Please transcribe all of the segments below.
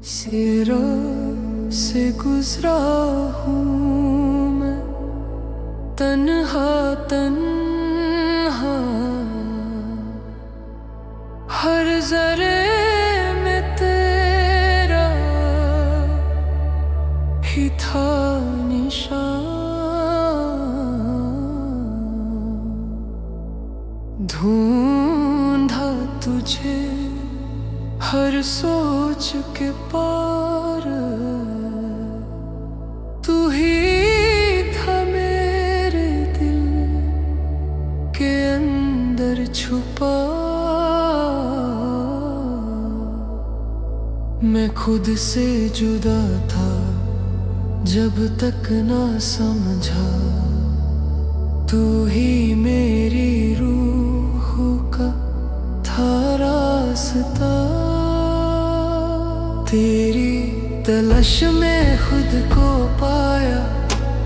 सिरों से गुजरा हूँ मैं तन्हा तन्हा, हर जरे में तेरा ही था निशान। ढूंढा तुझे हर सोच के पार, तू ही था मेरे दिल के अंदर छुपा। मैं खुद से जुदा था जब तक ना समझा, तू ही मेरी रूह का था रास्ता। तेरी तलाश में खुद को पाया,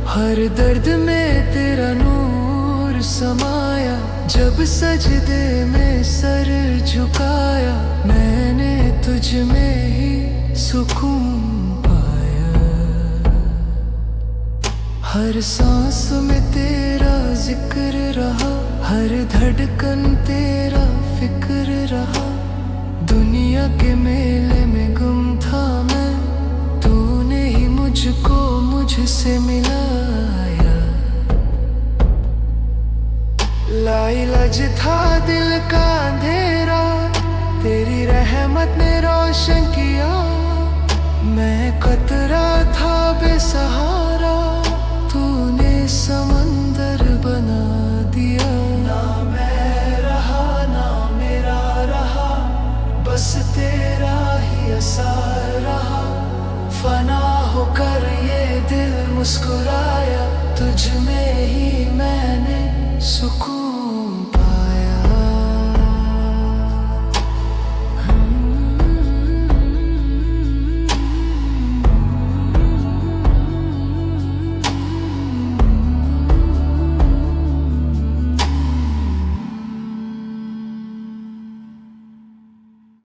हर दर्द में तेरा नूर समाया। जब सजदे में सर झुकाया, मैंने तुझ में ही सुकून पाया। हर सांस में तेरा जिक्र रहा, हर धड़कन तेरा फिक्र रहा। दुनिया के मेले में गुम था मैं, तूने ही मुझको मुझसे मिलाया। लाइलाज था दिल का अंधेरा, तेरी रहमत ने रोशन किया। मैं कतरा था बेसहारा, तूने समंदर बना दिया। ना मैं रहा ना मेरा रहा, बस तेरा ही असर रहा। फना होकर ये दिल मुस्कुराया, तुझ में ही मैंने सुकून